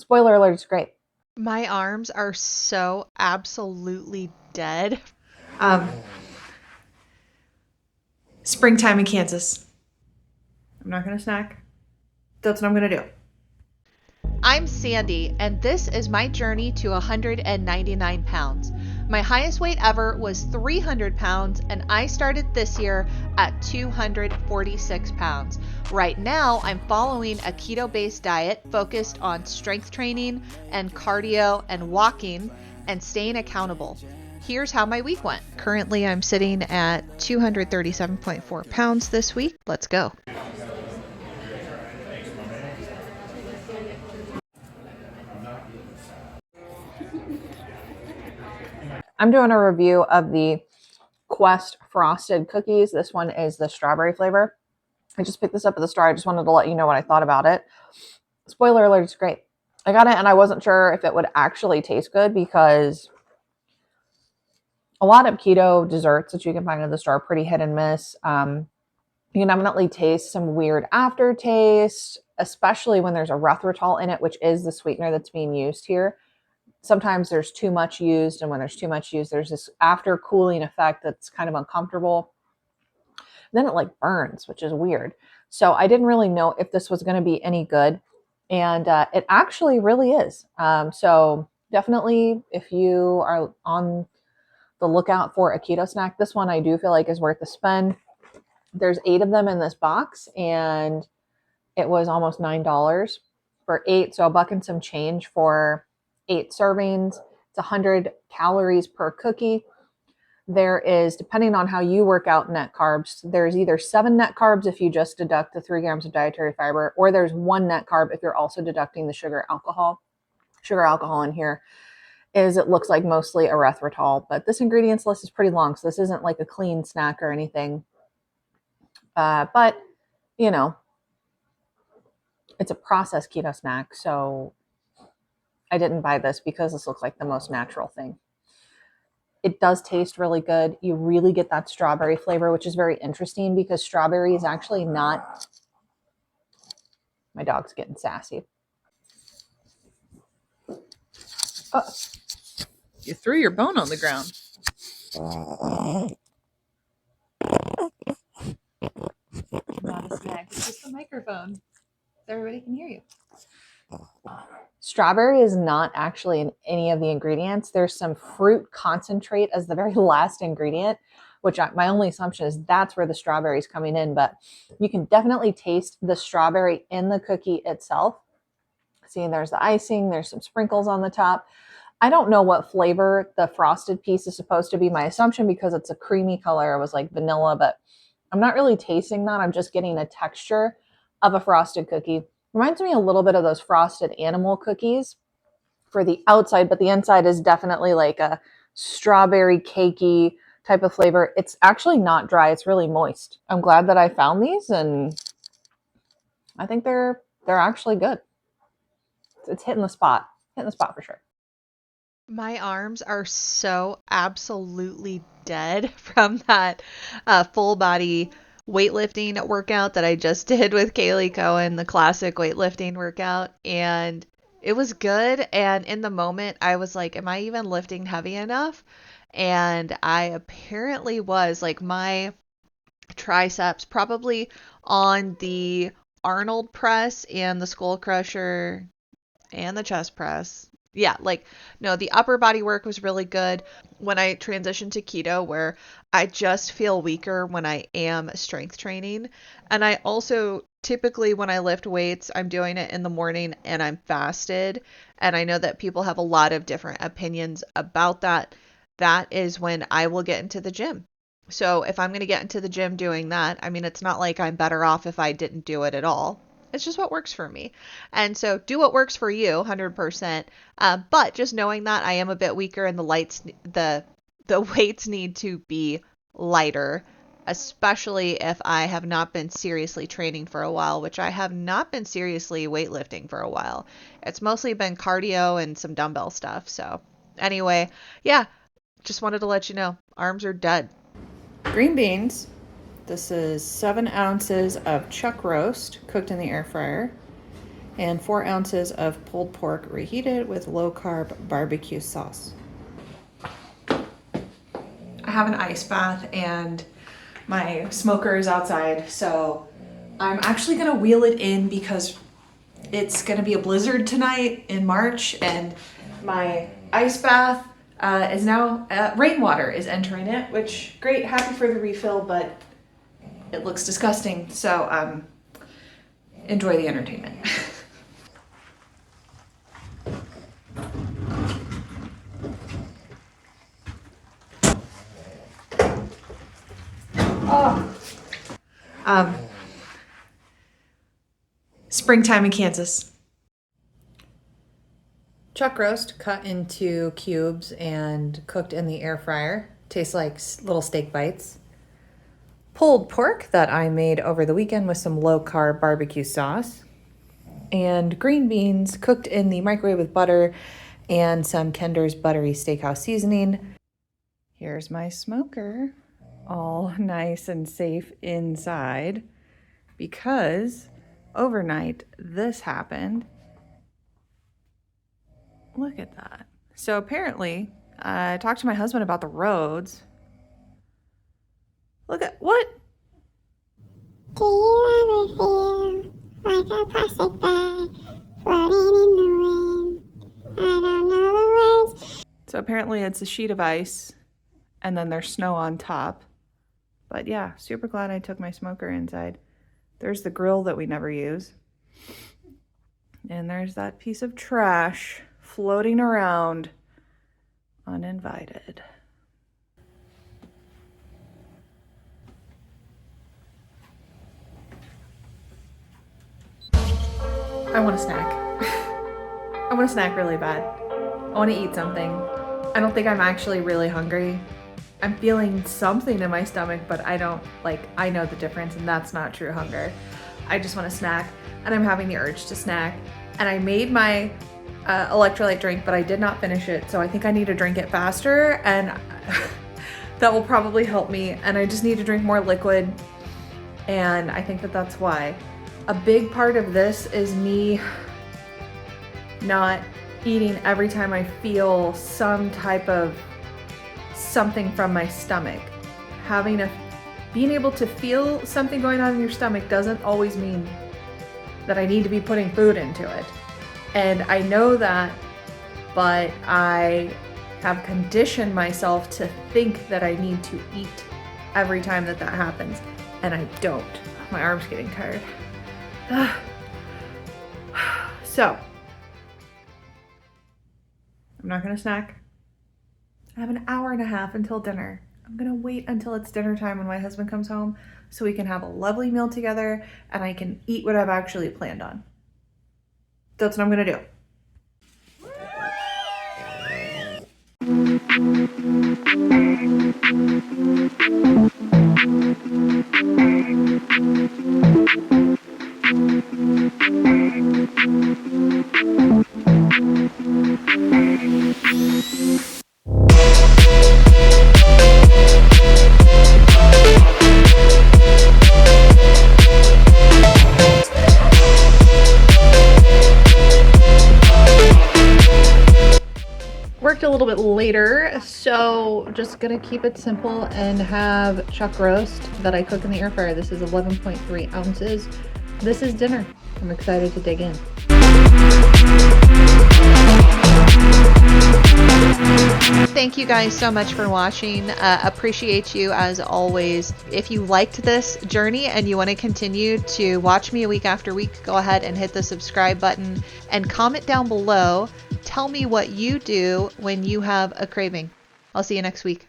Spoiler alert, it's great. My arms are so absolutely dead. Um, Springtime in Kansas. I'm not gonna snack. That's what I'm gonna do. I'm Sandy, and this is my journey to 199 pounds. My highest weight ever was 300 pounds, and I started this year at 246 pounds. Right now, I'm following a keto based diet focused on strength training and cardio and walking and staying accountable. Here's how my week went. Currently, I'm sitting at 237.4 pounds this week. Let's go. I'm doing a review of the Quest frosted cookies. This one is the strawberry flavor. I just picked this up at the store. I just wanted to let you know what I thought about it. Spoiler alert, it's great. I got it and I wasn't sure if it would actually taste good because a lot of keto desserts that you can find at the store are pretty hit and miss. You can definitely taste some weird aftertaste, especially when there's erythritol in it, which is the sweetener that's being used here. Sometimes there's too much used, and when there's too much used, there's this after cooling effect that's kind of uncomfortable. Then it like burns, which is weird. So I didn't really know if this was going to be any good, and it actually really is. So definitely, if you are on the lookout for a keto snack, this one I do feel like is worth the spend. There's 8 of them in this box, and it was almost $9 for 8, so a buck and some change for 8 servings. It's 100 calories per cookie. There is, depending on how you work out net carbs, there's either 7 net carbs if you just deduct the 3 grams of dietary fiber, or there's 1 net carb if you're also deducting the sugar alcohol. Sugar alcohol in here is, it looks like, mostly erythritol, but this ingredients list is pretty long, so this isn't like a clean snack or anything. But, you know, it's a processed keto snack, so I didn't buy this because this looks like the most natural thing. It does taste really good. You really get that strawberry flavor, which is very interesting because strawberry is actually not... My dog's getting sassy. Oh, you threw your bone on the ground. Not a snack. It's just a microphone. Everybody can hear you. Strawberry is not actually in any of the ingredients. There's some fruit concentrate as the very last ingredient, which my only assumption is that's where the strawberry is coming in, but you can definitely taste the strawberry in the cookie itself. See, there's the icing, there's some sprinkles on the top. I don't know what flavor the frosted piece is supposed to be. My assumption, because it's a creamy color, was like vanilla, but I'm not really tasting that. I'm just getting a texture of a frosted cookie. Reminds me a little bit of those frosted animal cookies for the outside, but the inside is definitely like a strawberry cakey type of flavor. It's actually not dry. It's really moist. I'm glad that I found these, and I think they're actually good. It's hitting the spot. Hitting the spot for sure. My arms are so absolutely dead from that full body weightlifting workout that I just did with Kaylee Cohen, the classic weightlifting workout. And it was good. And in the moment, I was like, am I even lifting heavy enough? And I apparently was. Like, my triceps, probably on the Arnold press and the skull crusher and the chest press. Yeah, like, no, the upper body work was really good when I transitioned to keto, where I just feel weaker when I am strength training. And I also typically, when I lift weights, I'm doing it in the morning and I'm fasted. And I know that people have a lot of different opinions about that. That is when I will get into the gym. So if I'm going to get into the gym doing that, I mean, it's not like I'm better off if I didn't do it at all. It's just what works for me. And so do what works for you, 100%. But just knowing that I am a bit weaker and the weights need to be lighter, especially if I have not been seriously training for a while, which I have not been seriously weightlifting for a while. It's mostly been cardio and some dumbbell stuff. So anyway, yeah, just wanted to let you know, arms are dead. Green beans. This is 7 ounces of chuck roast cooked in the air fryer. and 4 ounces of pulled pork reheated with low-carb barbecue sauce. I have an ice bath and my smoker is outside, so I'm actually gonna wheel it in because it's gonna be a blizzard tonight in March, and my ice bath is now, rainwater is entering it, which great, happy for the refill, but it looks disgusting, so enjoy the entertainment. Springtime in Kansas. Chuck roast cut into cubes and cooked in the air fryer. Tastes like little steak bites. Pulled pork that I made over the weekend with some low-carb barbecue sauce. And green beans cooked in the microwave with butter and some Kinder's buttery steakhouse seasoning. Here's my smoker, all nice and safe inside, because overnight this happened. Look at that. So apparently, I talked to my husband about the roads. Look at what? Do you ever feel like a plastic bag floating in the wind? I don't know the words. So apparently it's a sheet of ice and then there's snow on top. But yeah, super glad I took my smoker inside. There's the grill that we never use. And there's that piece of trash floating around uninvited. I want a snack. I want a snack really bad. I want to eat something. I don't think I'm actually really hungry. I'm feeling something in my stomach, but I know the difference, and that's not true hunger. I just want a snack, and I'm having the urge to snack. And I made my electrolyte drink, but I did not finish it, so I think I need to drink it faster, and that will probably help me. And I just need to drink more liquid, and I think that that's why. A big part of this is me not eating every time I feel some type of something from my stomach. Being able to feel something going on in your stomach doesn't always mean that I need to be putting food into it. And I know that, but I have conditioned myself to think that I need to eat every time that happens, and I don't. My arm's getting tired. So, I'm not gonna snack. I have an hour and a half until dinner. I'm gonna wait until it's dinner time when my husband comes home so we can have a lovely meal together and I can eat what I've actually planned on. That's what I'm gonna do. Worked a little bit later, so just gonna keep it simple and have chuck roast that I cook in the air fryer. This is 11.3 ounces. This is dinner. I'm excited to dig in. Thank you guys so much for watching. Appreciate you as always. If you liked this journey and you want to continue to watch me week after week, go ahead and hit the subscribe button and comment down below. Tell me what you do when you have a craving. I'll see you next week.